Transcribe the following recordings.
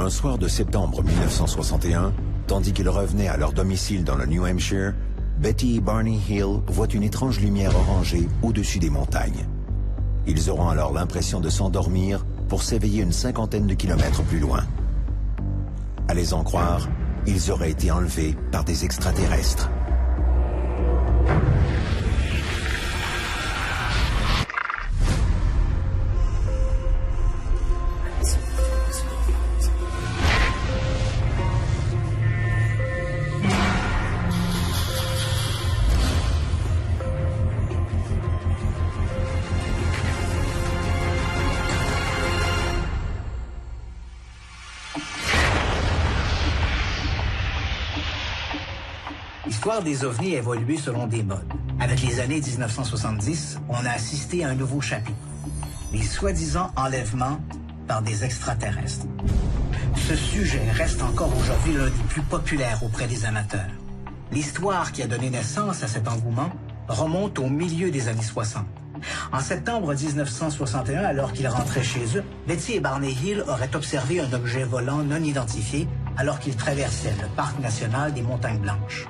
Un soir de septembre 1961, tandis qu'ils revenaient à leur domicile dans le New Hampshire, Betty et Barney Hill voient une étrange lumière orangée au-dessus des montagnes. Ils auront alors l'impression de s'endormir pour s'éveiller une cinquantaine de kilomètres plus loin. À les en croire, ils auraient été enlevés par des extraterrestres. L'histoire des ovnis a évolué selon des modes. Avec les années 1970, on a assisté à un nouveau chapitre. Les soi-disant enlèvements par des extraterrestres. Ce sujet reste encore aujourd'hui l'un des plus populaires auprès des amateurs. L'histoire qui a donné naissance à cet engouement remonte au milieu des années 60. En septembre 1961, alors qu'ils rentraient chez eux, Betty et Barney Hill auraient observé un objet volant non identifié alors qu'ils traversaient le parc national des Montagnes Blanches.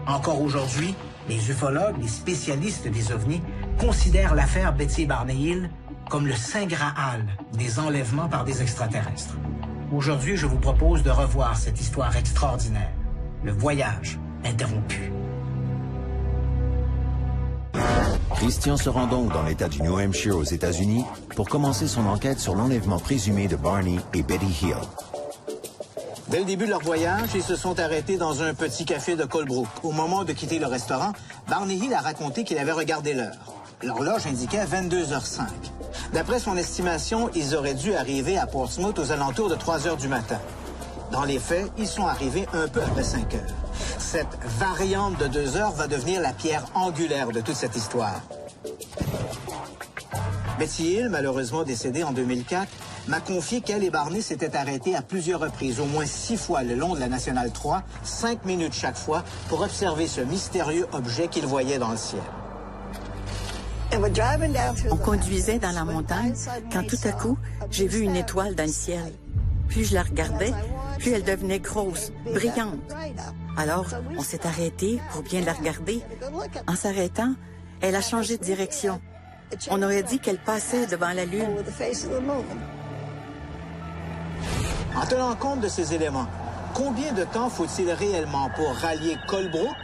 Encore aujourd'hui, les ufologues, les spécialistes des ovnis, considèrent l'affaire Betty et Barney Hill comme le saint graal des enlèvements par des extraterrestres. Aujourd'hui, je vous propose de revoir cette histoire extraordinaire, le voyage interrompu. Christian se rend donc dans l'État du New Hampshire aux États-Unis pour commencer son enquête sur l'enlèvement présumé de Barney et Betty Hill. Dès le début de leur voyage, ils se sont arrêtés dans un petit café de Colebrook. Au moment de quitter le restaurant, Barney Hill a raconté qu'il avait regardé l'heure. L'horloge indiquait 22h05. D'après son estimation, ils auraient dû arriver à Portsmouth aux alentours de 3h du matin. Dans les faits, ils sont arrivés un peu après 5 heures. Cette variante de 2 heures va devenir la pierre angulaire de toute cette histoire. Betty Hill, malheureusement décédée en 2004, m'a confié qu'elle et Barney s'étaient arrêtés à plusieurs reprises, au moins 6 fois le long de la Nationale 3, 5 minutes chaque fois, pour observer ce mystérieux objet qu'ils voyaient dans le ciel. On conduisait dans la montagne quand tout à coup, j'ai vu une étoile dans le ciel. Plus je la regardais, plus elle devenait grosse, brillante. Alors, on s'est arrêté pour bien la regarder. En s'arrêtant, elle a changé de direction. On aurait dit qu'elle passait devant la Lune. En tenant compte de ces éléments, combien de temps faut-il réellement pour rallier Colebrook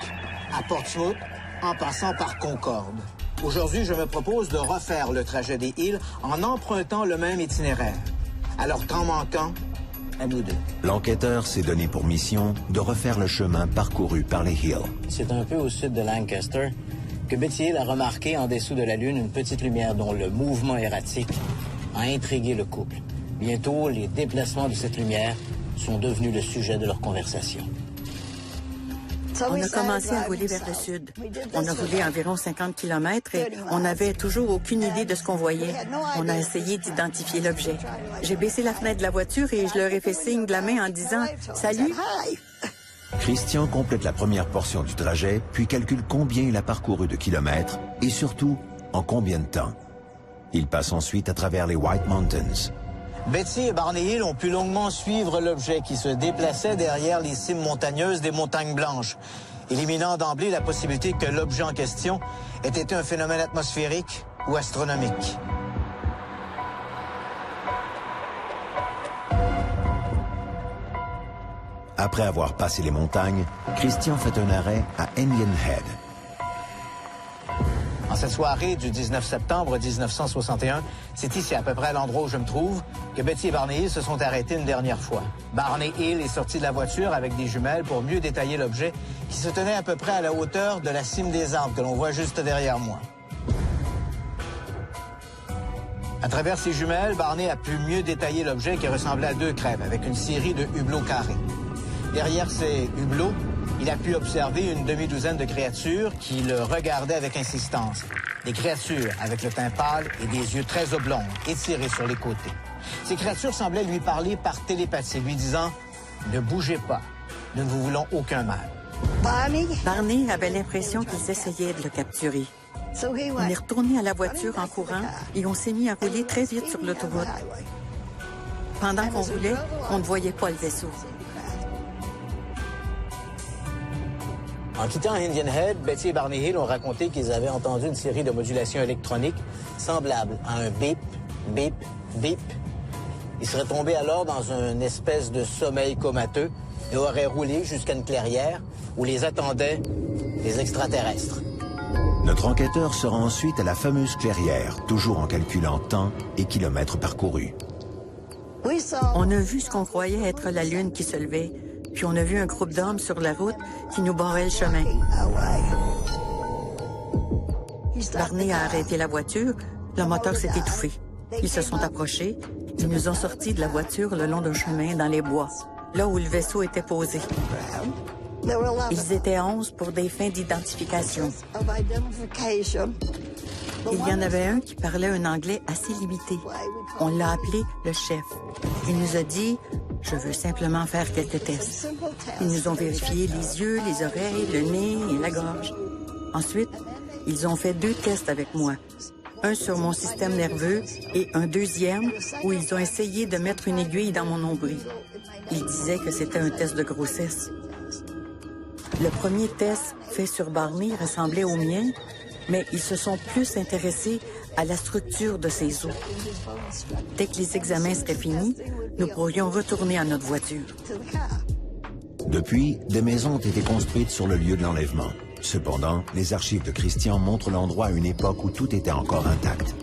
à Portsmouth en passant par Concorde? Aujourd'hui, je me propose de refaire le trajet des Hills en empruntant le même itinéraire. Alors, temps manquant, à nous deux. L'enquêteur s'est donné pour mission de refaire le chemin parcouru par les Hills. C'est un peu au sud de Lancaster que Betty Hill a remarqué en dessous de la Lune une petite lumière dont le mouvement erratique a intrigué le couple. Bientôt, les déplacements de cette lumière sont devenus le sujet de leur conversation. On a commencé à rouler vers le sud. On a roulé environ 50 km et on n'avait toujours aucune idée de ce qu'on voyait. On a essayé d'identifier l'objet. J'ai baissé la fenêtre de la voiture et je leur ai fait signe de la main en disant « Salut ». Christian complète la première portion du trajet, puis calcule combien il a parcouru de kilomètres et surtout, en combien de temps. Il passe ensuite à travers les White Mountains. Betty et Barney Hill ont pu longuement suivre l'objet qui se déplaçait derrière les cimes montagneuses des Montagnes Blanches, éliminant d'emblée la possibilité que l'objet en question ait été un phénomène atmosphérique ou astronomique. Après avoir passé les montagnes, Christian fait un arrêt à Indian Head. En cette soirée du 19 septembre 1961, c'est ici, à peu près à l'endroit où je me trouve, que Betty et Barney Hill se sont arrêtés une dernière fois. Barney Hill est sorti de la voiture avec des jumelles pour mieux détailler l'objet qui se tenait à peu près à la hauteur de la cime des arbres que l'on voit juste derrière moi. À travers ces jumelles, Barney a pu mieux détailler l'objet qui ressemblait à 2 crêpes avec une série de hublots carrés. Derrière ces hublots, il a pu observer une demi-douzaine de créatures qui le regardaient avec insistance. Des créatures avec le teint pâle et des yeux très oblongs, étirés sur les côtés. Ces créatures semblaient lui parler par télépathie, lui disant « Ne bougez pas, nous ne vous voulons aucun mal. » Barney avait l'impression qu'ils essayaient de le capturer. On est retourné à la voiture en courant et on s'est mis à rouler très vite sur l'autoroute. pendant qu'on roulait, on ne voyait pas le vaisseau. En quittant Indian Head, Betty et Barney Hill ont raconté qu'ils avaient entendu une série de modulations électroniques semblables à un bip, bip, bip. Ils seraient tombés alors dans une espèce de sommeil comateux et auraient roulé jusqu'à une clairière où les attendaient des extraterrestres. Notre enquêteur se rend ensuite à la fameuse clairière, toujours en calculant temps et kilomètres parcourus. On a vu ce qu'on croyait être la lune qui se levait, puis on a vu un groupe d'hommes sur la route qui nous barrait le chemin. Barney a arrêté la voiture, le moteur s'est étouffé. Ils se sont approchés, ils nous ont sortis de la voiture le long d'un chemin dans les bois, là où le vaisseau était posé. Ils étaient 11 pour des fins d'identification. Il y en avait un qui parlait un anglais assez limité. On l'a appelé le chef. Il nous a dit « Je veux simplement faire quelques tests ». Ils nous ont vérifié les yeux, les oreilles, le nez et la gorge. Ensuite, ils ont fait 2 tests avec moi. Un sur mon système nerveux et un deuxième où ils ont essayé de mettre une aiguille dans mon nombril. Ils disaient que c'était un test de grossesse. Le premier test fait sur Barney ressemblait au mien, mais ils se sont plus intéressés à la structure de ses os. Dès que les examens seraient finis, nous pourrions retourner à notre voiture. Depuis, des maisons ont été construites sur le lieu de l'enlèvement. Cependant, les archives de Christian montrent l'endroit à une époque où tout était encore intact.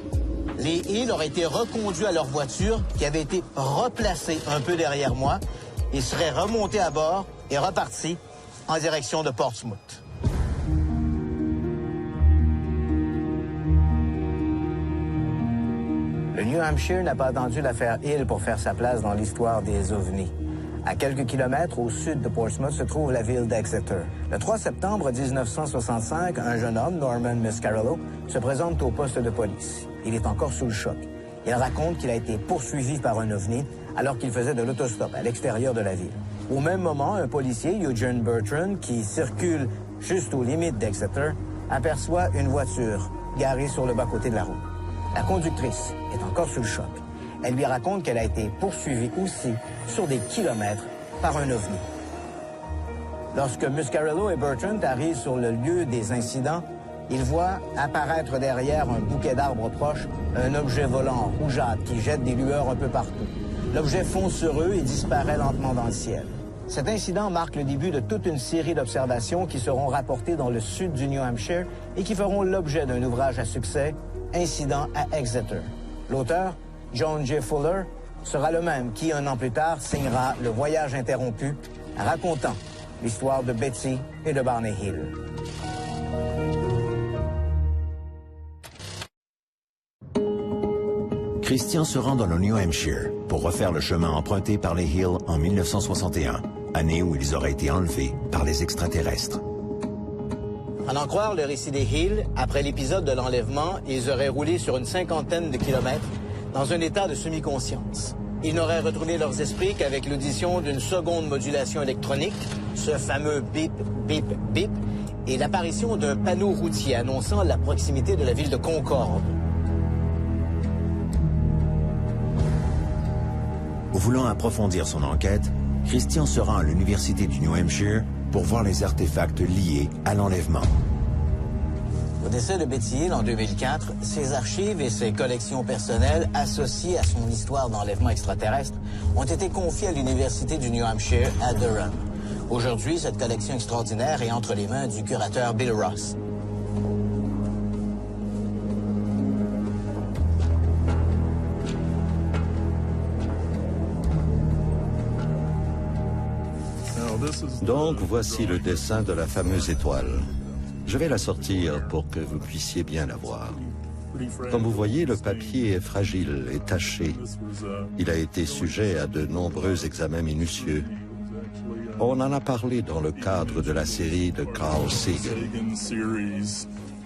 Les Hill auraient été reconduits à leur voiture qui avait été replacée un peu derrière moi. Ils seraient remontés à bord et repartis en direction de Portsmouth. Le New Hampshire n'a pas attendu l'affaire Hill pour faire sa place dans l'histoire des ovnis. À quelques kilomètres au sud de Portsmouth se trouve la ville d'Exeter. Le 3 septembre 1965, un jeune homme, Norman Muscarello, se présente au poste de police. Il est encore sous le choc. Il raconte qu'il a été poursuivi par un ovni alors qu'il faisait de l'autostop à l'extérieur de la ville. Au même moment, un policier, Eugene Bertrand, qui circule juste aux limites d'Exeter, aperçoit une voiture garée sur le bas-côté de la route. La conductrice est encore sous le choc. Elle lui raconte qu'elle a été poursuivie aussi sur des kilomètres par un ovni. Lorsque Muscarello et Bertrand arrivent sur le lieu des incidents, ils voient apparaître derrière un bouquet d'arbres proches un objet volant rougeâtre qui jette des lueurs un peu partout. L'objet fonce sur eux et disparaît lentement dans le ciel. Cet incident marque le début de toute une série d'observations qui seront rapportées dans le sud du New Hampshire et qui feront l'objet d'un ouvrage à succès, Incident à Exeter. L'auteur, John J. Fuller, sera le même qui, un an plus tard, signera Le Voyage interrompu, racontant l'histoire de Betty et de Barney Hill. Christian se rend dans le New Hampshire pour refaire le chemin emprunté par les Hill en 1961, année où ils auraient été enlevés par les extraterrestres. À en croire le récit des Hill, après l'épisode de l'enlèvement, ils auraient roulé sur une 50aine de kilomètres dans un état de semi-conscience. Ils n'auraient retourné leurs esprits qu'avec l'audition d'une seconde modulation électronique, ce fameux bip, bip, bip, et l'apparition d'un panneau routier annonçant la proximité de la ville de Concorde. Voulant approfondir son enquête, Christian se rend à l'université du New Hampshire pour voir les artefacts liés à l'enlèvement. Au décès de Betty Hill en 2004, ses archives et ses collections personnelles associées à son histoire d'enlèvement extraterrestre ont été confiées à l'université du New Hampshire à Durham. Aujourd'hui, cette collection extraordinaire est entre les mains du curateur Bill Ross. Donc, voici le dessin de la fameuse étoile. Je vais la sortir pour que vous puissiez bien la voir. Comme vous voyez, le papier est fragile et taché. Il a été sujet à de nombreux examens minutieux. On en a parlé dans le cadre de la série de Carl Sagan.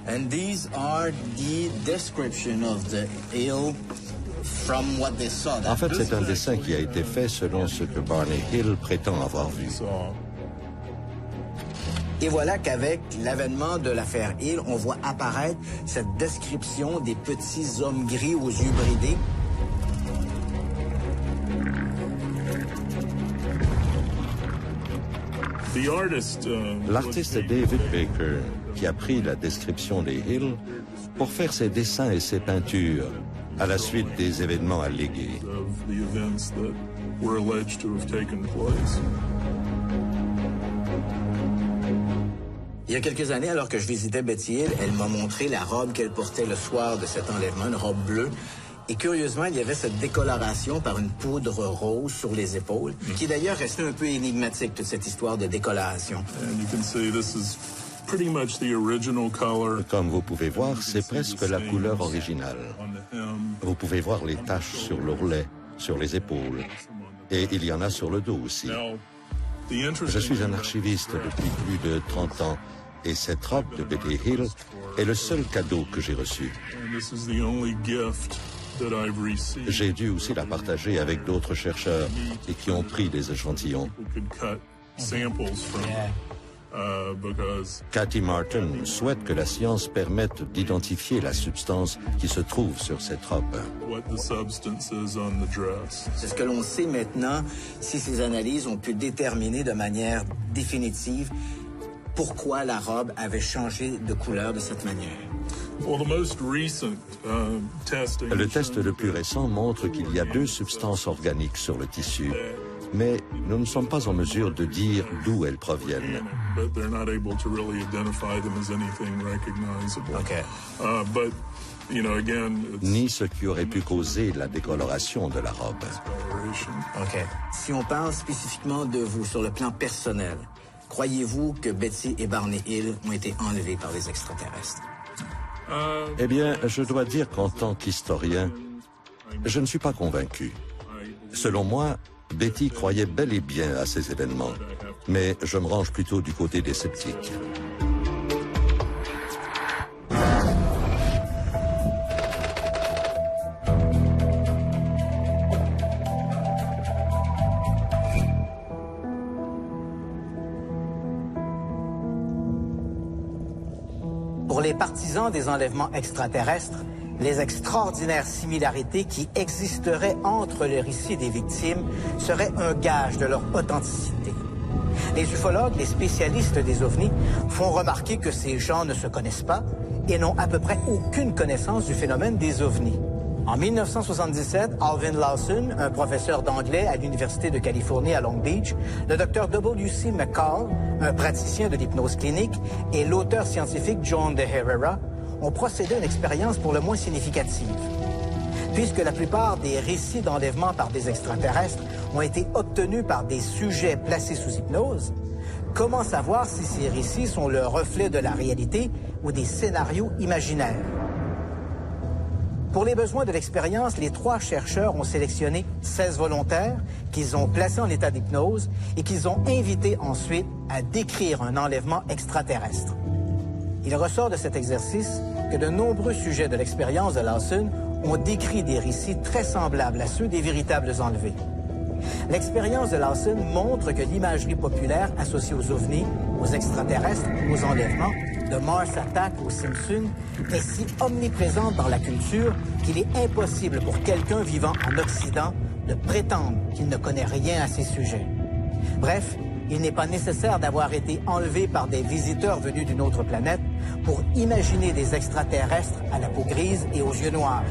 And these are the description of the Hill from what they saw. En fait, c'est un dessin qui a été fait selon ce que Barney Hill prétend avoir vu. Et voilà qu'avec l'avènement de l'affaire Hill, on voit apparaître cette description des petits hommes gris aux yeux bridés. L'artiste David Baker, qui a pris la description des Hills pour faire ses dessins et ses peintures à la suite des événements allégués. Il y a quelques années, alors que je visitais Betty Hill, elle m'a montré la robe qu'elle portait le soir de cet enlèvement, une robe bleue. Et curieusement, il y avait cette décoloration par une poudre rose sur les épaules, qui d'ailleurs restait un peu énigmatique, toute cette histoire de décoloration. Comme vous pouvez voir, c'est presque la couleur originale. Vous pouvez voir les taches sur l'ourlet, sur les épaules, et il y en a sur le dos aussi. Je suis un archiviste depuis plus de 30 ans, et cette robe de Betty Hill est le seul cadeau que j'ai reçu. J'ai dû aussi la partager avec d'autres chercheurs et qui ont pris des échantillons. Cathy Martin souhaite que la science permette d'identifier la substance qui se trouve sur cette robe. C'est ce que l'on sait maintenant, si ces analyses ont pu déterminer de manière définitive pourquoi la robe avait changé de couleur de cette manière. Le test le plus récent montre qu'il y a 2 substances organiques sur le tissu, mais nous ne sommes pas en mesure de dire d'où elles proviennent. Ni ce qui aurait pu causer la décoloration de la robe. Si on parle spécifiquement de vous sur le plan personnel, croyez-vous que Betty et Barney Hill ont été enlevés par les extraterrestres? Eh bien, je dois dire qu'en tant qu'historien, je ne suis pas convaincu. Selon moi, Betty croyait bel et bien à ces événements, mais je me range plutôt du côté des sceptiques. Pour les partisans des enlèvements extraterrestres, les extraordinaires similarités qui existeraient entre les récits des victimes seraient un gage de leur authenticité. Les ufologues, les spécialistes des ovnis, font remarquer que ces gens ne se connaissent pas et n'ont à peu près aucune connaissance du phénomène des ovnis. En 1977, Alvin Lawson, un professeur d'anglais à l'Université de Californie à Long Beach, le Dr. W.C. McCall, un praticien de l'hypnose clinique, et l'auteur scientifique John de Herrera ont procédé à une expérience pour le moins significative. Puisque la plupart des récits d'enlèvement par des extraterrestres ont été obtenus par des sujets placés sous hypnose, comment savoir si ces récits sont le reflet de la réalité ou des scénarios imaginaires? Pour les besoins de l'expérience, les 3 chercheurs ont sélectionné 16 volontaires qu'ils ont placés en état d'hypnose et qu'ils ont invités ensuite à décrire un enlèvement extraterrestre. Il ressort de cet exercice que de nombreux sujets de l'expérience de Lawson ont décrit des récits très semblables à ceux des véritables enlevés. L'expérience de Lawson montre que l'imagerie populaire associée aux ovnis, aux extraterrestres, aux enlèvements, de Mars Attack aux Simpsons, est si omniprésente dans la culture qu'il est impossible pour quelqu'un vivant en Occident de prétendre qu'il ne connaît rien à ces sujets. Bref, il n'est pas nécessaire d'avoir été enlevé par des visiteurs venus d'une autre planète pour imaginer des extraterrestres à la peau grise et aux yeux noirs.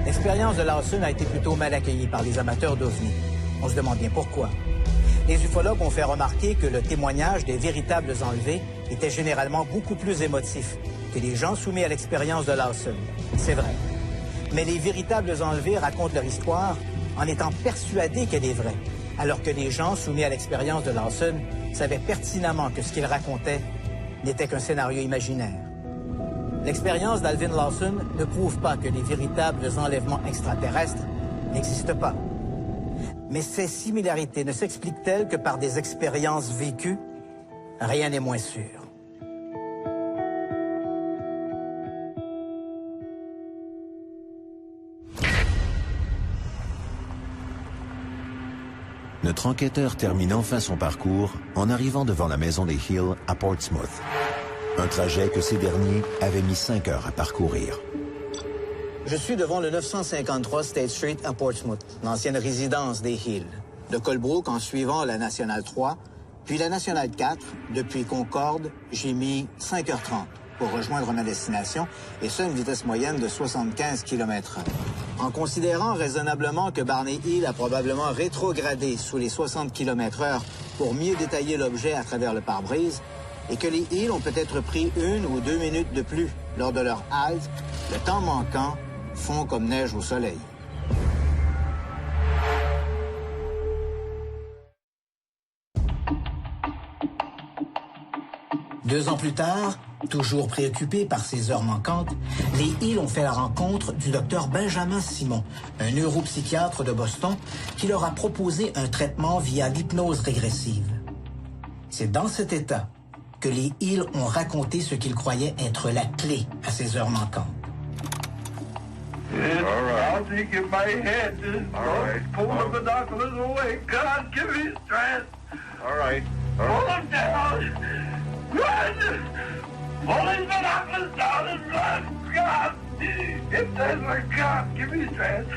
L'expérience de Lawson a été plutôt mal accueillie par les amateurs d'ovnis. On se demande bien pourquoi. Les ufologues ont fait remarquer que le témoignage des véritables enlevés était généralement beaucoup plus émotif que les gens soumis à l'expérience de Lawson. C'est vrai. Mais les véritables enlevés racontent leur histoire en étant persuadés qu'elle est vraie, alors que les gens soumis à l'expérience de Lawson savaient pertinemment que ce qu'ils racontaient n'était qu'un scénario imaginaire. L'expérience d'Alvin Lawson ne prouve pas que les véritables enlèvements extraterrestres n'existent pas. Mais ces similarités ne s'expliquent-elles que par des expériences vécues? Rien n'est moins sûr. Notre enquêteur termine enfin son parcours en arrivant devant la maison des Hill à Portsmouth. Un trajet que ces derniers avaient mis 5 heures à parcourir. Je suis devant le 953 State Street à Portsmouth, l'ancienne résidence des Hill. de Colebrook en suivant la Nationale 3, puis la Nationale 4, depuis Concorde, j'ai mis 5h30 pour rejoindre ma destination, et ça à une vitesse moyenne de 75 km/h. En considérant raisonnablement que Barney Hill a probablement rétrogradé sous les 60 km/h pour mieux détailler l'objet à travers le pare-brise, et que les Hills ont peut-être pris 1 ou 2 minutes de plus lors de leur halte, le temps manquant fond comme neige au soleil. Deux ans plus tard, toujours préoccupés par ces heures manquantes, les Hill ont fait la rencontre du docteur Benjamin Simon, un neuropsychiatre de Boston, qui leur a proposé un traitement via l'hypnose régressive. C'est dans cet état que les Hill ont raconté ce qu'ils croyaient être la clé à ces heures manquantes. All right. I'll take it by head. All right. Pull the binoculars away. God, give me strength. All right. Pull them down. Run! Pull these binoculars down and run. God, if there's a God, give me strength.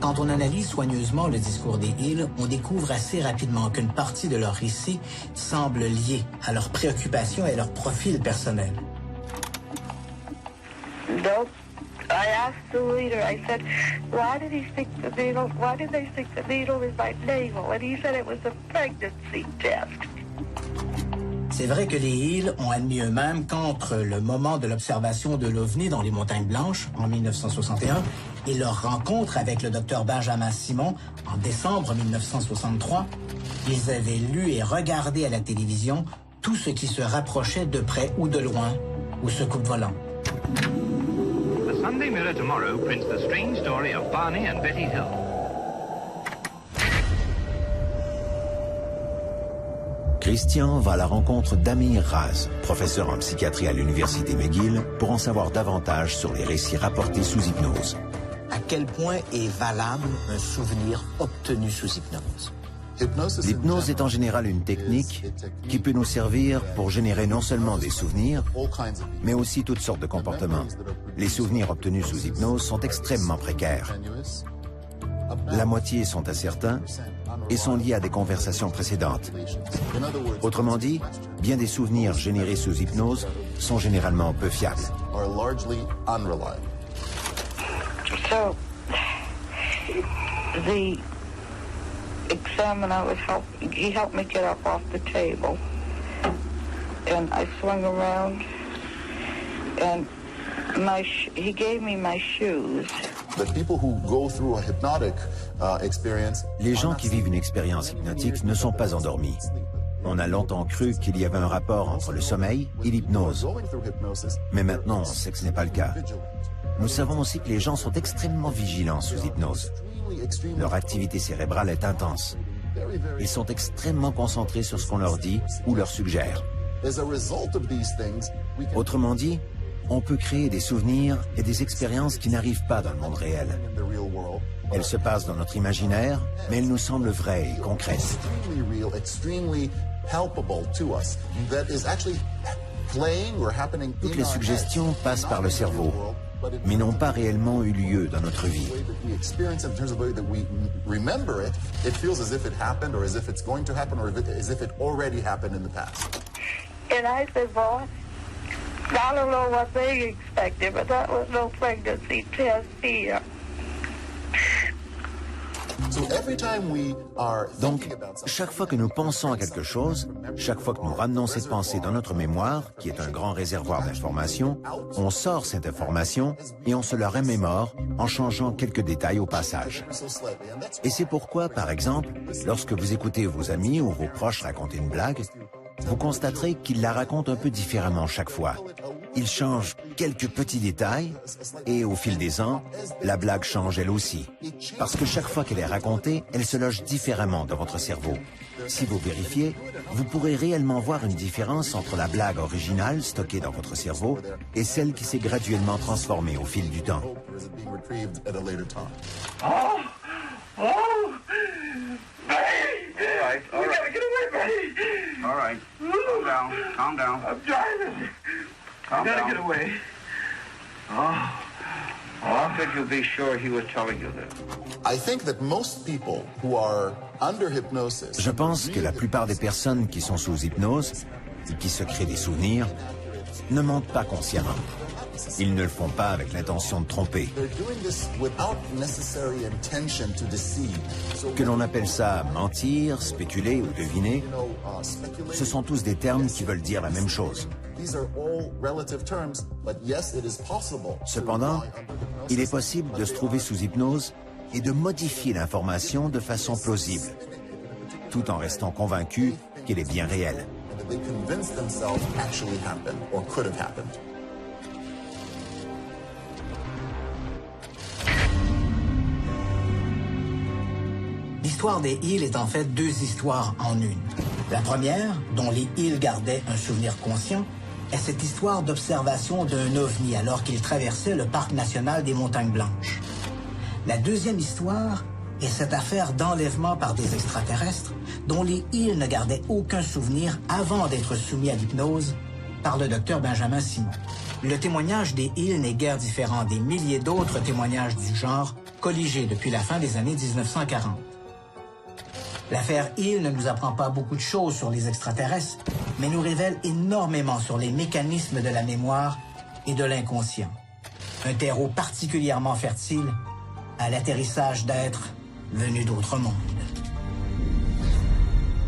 Quand on analyse soigneusement le discours des Hill, on découvre assez rapidement qu'une partie de leur récit semble liée à leurs préoccupations et à leur profil personnel. Nope. I asked the leader, I said, why did they stick the needle in my navel? And he said it was a pregnancy test. C'est vrai que les Hill ont admis eux-mêmes qu'entre le moment de l'observation de l'OVNI dans les Montagnes Blanches, en 1961, et leur rencontre avec le docteur Benjamin Simon, en décembre 1963, ils avaient lu et regardé à la télévision tout ce qui se rapprochait de près ou de loin au secours-volant. The Sunday Mirror tomorrow prints the strange story of Barney and Betty Hill. Christian va à la rencontre d'Amir Raz, professeur en psychiatrie à l'université McGill, pour en savoir davantage sur les récits rapportés sous hypnose. À quel point est valable un souvenir obtenu sous hypnose? L'hypnose est en général une technique qui peut nous servir pour générer non seulement des souvenirs, mais aussi toutes sortes de comportements. Les souvenirs obtenus sous hypnose sont extrêmement précaires. La moitié sont incertains et sont liés à des conversations précédentes. Autrement dit, bien des souvenirs générés sous hypnose sont généralement peu fiables. So, the examiner he helped me get up off the table. And I swung around, and he gave me my shoes. Les gens qui vivent une expérience hypnotique ne sont pas endormis. On a longtemps cru qu'il y avait un rapport entre le sommeil et l'hypnose. Mais maintenant, on sait que ce n'est pas le cas. Nous savons aussi que les gens sont extrêmement vigilants sous hypnose. Leur activité cérébrale est intense. Ils sont extrêmement concentrés sur ce qu'on leur dit ou leur suggère. Autrement dit, on peut créer des souvenirs et des expériences qui n'arrivent pas dans le monde réel. Elles se passent dans notre imaginaire, mais elles nous semblent vraies et concrètes. Toutes les suggestions passent par le cerveau, mais n'ont pas réellement eu lieu dans notre vie. And I said, boy, I don't know what they expected, but that was no pregnancy test here. Donc, chaque fois que nous pensons à quelque chose, chaque fois que nous ramenons cette pensée dans notre mémoire, qui est un grand réservoir d'informations, on sort cette information et on se la remémore en changeant quelques détails au passage. Et c'est pourquoi, par exemple, lorsque vous écoutez vos amis ou vos proches raconter une blague, vous constaterez qu'ils la racontent un peu différemment chaque fois. Ils changent quelques petits détails et au fil des ans, la blague change elle aussi. Parce que chaque fois qu'elle est racontée, elle se loge différemment dans votre cerveau. Si vous vérifiez, vous pourrez réellement voir une différence entre la blague originale stockée dans votre cerveau et celle qui s'est graduellement transformée au fil du temps. All right. We gotta get away, Betty. All right. Calm down. Calm down. I'm driving. I gotta get away. Oh, How could you be sure he was telling you this? I think that most people who are under hypnosis. Je pense que la plupart des personnes qui sont sous hypnose et qui se créent des souvenirs ne mentent pas consciemment. Ils ne le font pas avec l'intention de tromper. Que l'on appelle ça mentir, spéculer ou deviner, ce sont tous des termes qui veulent dire la même chose. Cependant, il est possible de se trouver sous hypnose et de modifier l'information de façon plausible, tout en restant convaincu qu'elle est bien réelle. L'histoire des Hill est en fait deux histoires en une. La première, dont les Hill gardaient un souvenir conscient, est cette histoire d'observation d'un ovni alors qu'il traversait le parc national des Montagnes Blanches. La deuxième histoire est cette affaire d'enlèvement par des extraterrestres dont les Hill ne gardaient aucun souvenir avant d'être soumis à l'hypnose par le docteur Benjamin Simon. Le témoignage des Hill n'est guère différent des milliers d'autres témoignages du genre colligés depuis la fin des années 1940. L'affaire Hill ne nous apprend pas beaucoup de choses sur les extraterrestres, mais nous révèle énormément sur les mécanismes de la mémoire et de l'inconscient. Un terreau particulièrement fertile à l'atterrissage d'êtres venus d'autres mondes.